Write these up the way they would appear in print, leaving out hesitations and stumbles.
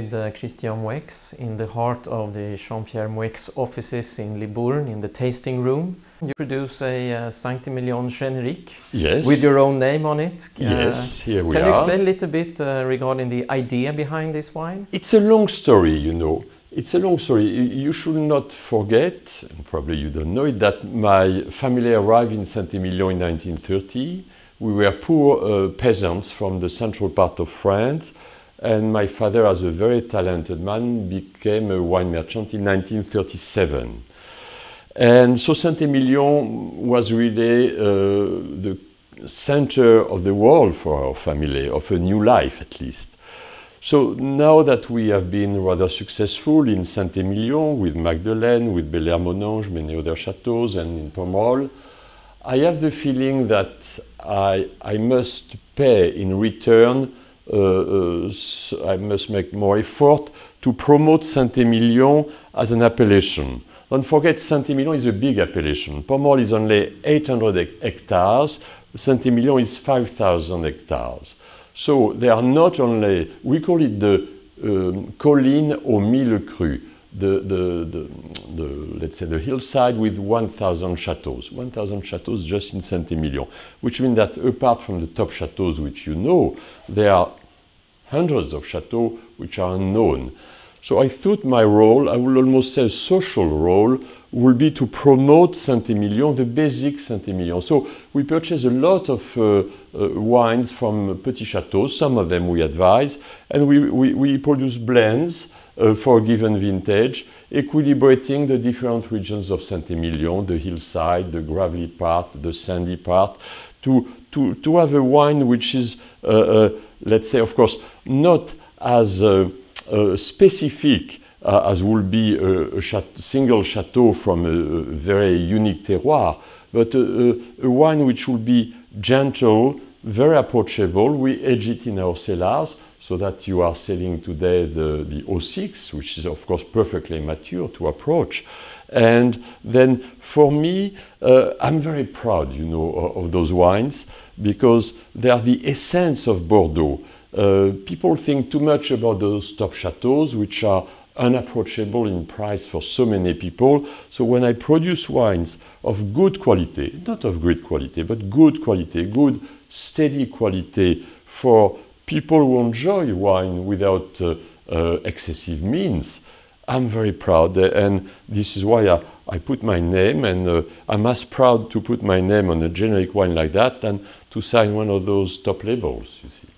with Christian Moueix in the heart of the Jean-Pierre Moueix offices in Libourne in the tasting room. You produce a Saint-Emilion generique, yes, with your own name on it. Yes, here we are. Can you explain a little bit regarding the idea behind this wine? It's a long story, you know. It's a long story. You should not forget, and probably you don't know it, that my family arrived in Saint-Emilion in 1930. We were poor peasants from the central part of France, and my father, as a very talented man, became a wine merchant in 1937. And so Saint-Emilion was really the center of the world for our family, of a new life at least. So now that we have been rather successful in Saint-Emilion, with Magdeleine, with Belair-Monange, many other chateaux, and in Pomerol, I have the feeling that I must pay in return, I must make more effort to promote Saint-Emilion as an appellation. Don't forget, Saint-Emilion is a big appellation. Pomerol is only 800 hectares, Saint-Emilion is 5,000 hectares. So they are not only, we call it the colline aux mille crus, let's say the hillside with 1,000 chateaux. 1,000 chateaux just in Saint-Emilion, which means that apart from the top chateaux which you know, there are hundreds of chateaux which are unknown. So I thought my role, I would almost say a social role, will be to promote Saint-Emilion, the basic Saint-Emilion. So we purchase a lot of wines from petits chateaux, some of them we advise, and we produce blends for a given vintage, equilibrating the different regions of Saint-Emilion, the hillside, the gravelly part, the sandy part, to have a wine which is, let's say, of course, not as specific as would be a single chateau from a very unique terroir, but a wine which will be gentle, very approachable. We age it in our cellars, so that you are selling today the 06, which is of course perfectly mature to approach. And then for me, I'm very proud, you know, of those wines, because they are the essence of Bordeaux. People think too much about those top chateaux, which are unapproachable in price for so many people. So when I produce wines of good quality, not of great quality, but good quality, good steady quality for people who enjoy wine without excessive means, I'm very proud, and this is why I put my name, and I'm as proud to put my name on a generic wine like that than to sign one of those top labels, you see.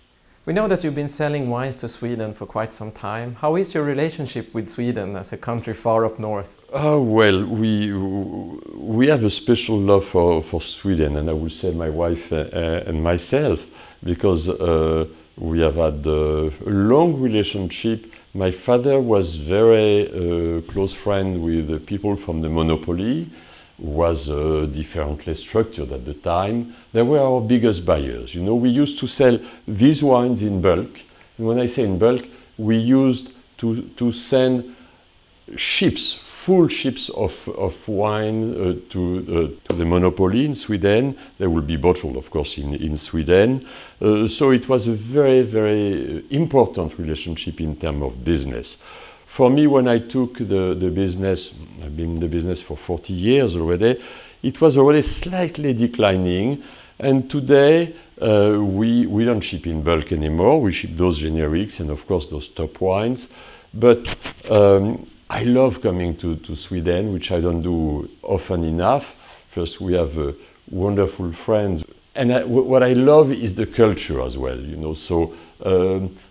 We know that you've been selling wines to Sweden for quite some time. How is your relationship with Sweden as a country far up north? Oh, well, we have a special love for Sweden, and I would say my wife and myself, because we have had a long relationship. My father was very close friend with the people from the monopoly, was differently structured at the time. They were our biggest buyers. You know, we used to sell these wines in bulk. And when I say in bulk, we used to send ships, full ships of wine to the monopoly in Sweden. They will be bottled, of course, in Sweden. So it was a very, very important relationship in terms of business. For me, when I took the business, I've been in the business for 40 years already, it was already slightly declining. And today, we don't ship in bulk anymore. We ship those generics and, of course, those top wines. But I love coming to Sweden, which I don't do often enough. First, we have wonderful friends. And what I love is the culture as well, you know. So,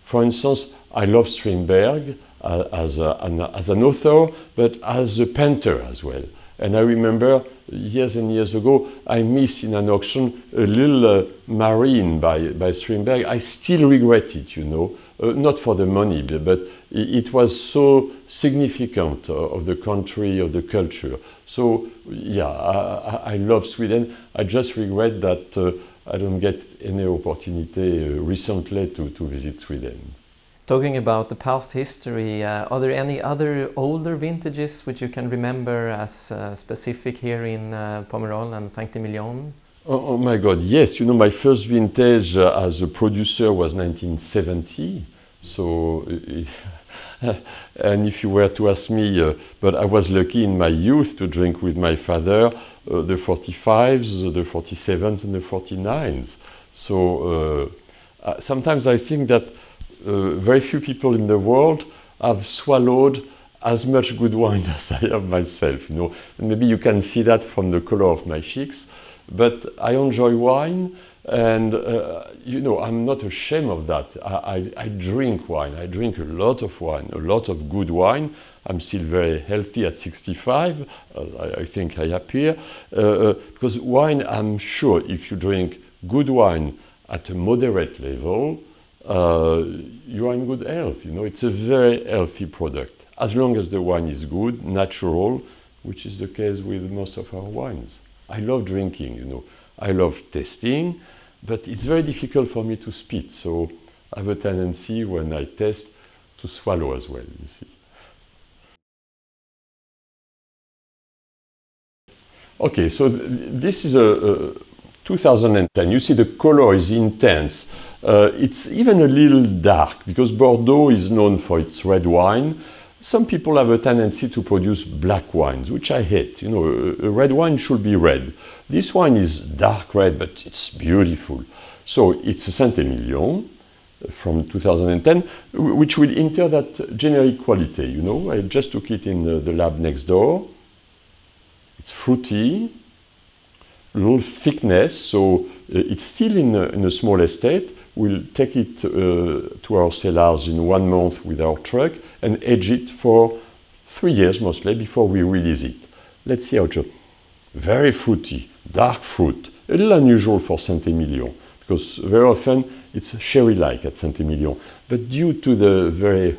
for instance, I love Strindberg as an author, but as a painter as well. And I remember years and years ago, I missed in an auction a little marine by Strindberg. I still regret it, you know, not for the money, but it was so significant of the country, of the culture. So, yeah, I love Sweden. I just regret that I don't get any opportunity recently to visit Sweden. Talking about the past history, are there any other older vintages which you can remember as specific here in Pomerol and Saint-Emilion? Oh my God, yes. You know, my first vintage as a producer was 1970. So, and if you were to ask me, but I was lucky in my youth to drink with my father the 45s, the 47s, and the 49s. So sometimes I think that very few people in the world have swallowed as much good wine as I have myself, you know. And maybe you can see that from the color of my cheeks, but I enjoy wine, and you know, I'm not ashamed of that. I drink wine. I drink a lot of wine, a lot of good wine. I'm still very healthy at 65, I think I appear, because wine, I'm sure, if you drink good wine at a moderate level, you are in good health. You know, it's a very healthy product, as long as the wine is good, natural, which is the case with most of our wines. I love drinking, you know. I love tasting, but it's very difficult for me to spit, so I have a tendency when I taste to swallow as well, you see. Okay, so this is a 2010. You see the color is intense. It's even a little dark, because Bordeaux is known for its red wine. Some people have a tendency to produce black wines, which I hate. You know, a red wine should be red. This wine is dark red, but it's beautiful. So it's a Saint-Emilion from 2010, which will enter that generic quality, you know. I just took it in the lab next door. It's fruity, a little thickness, so it's still in a small estate. We'll take it to our cellars in 1 month with our truck and age it for 3 years mostly before we release it. Let's see how it goes. Very fruity, dark fruit, a little unusual for Saint-Emilion, because very often it's sherry-like at Saint-Emilion. But due to the very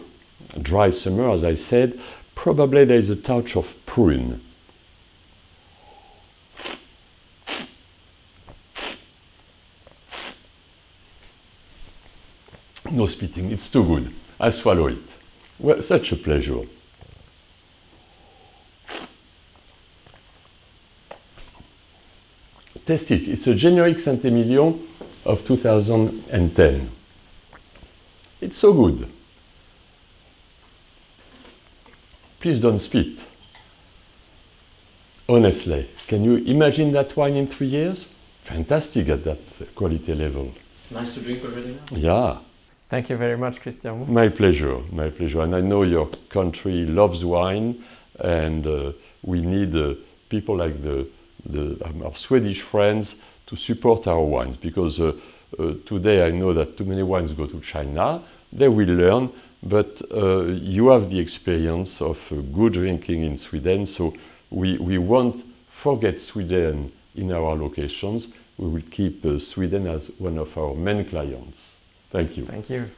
dry summer, as I said, probably there is a touch of prune. No spitting, it's too good. I swallow it. Well, such a pleasure. Taste it. It's a generic Saint-Emilion of 2010. It's so good. Please don't spit. Honestly, can you imagine that wine in 3 years? Fantastic at that quality level. It's nice to drink already now. Yeah. Thank you very much, Christian. My pleasure, my pleasure. And I know your country loves wine, and we need people like our Swedish friends to support our wines, because today I know that too many wines go to China. They will learn, but you have the experience of good drinking in Sweden, so we won't forget Sweden in our locations. We will keep Sweden as one of our main clients. Thank you. Thank you.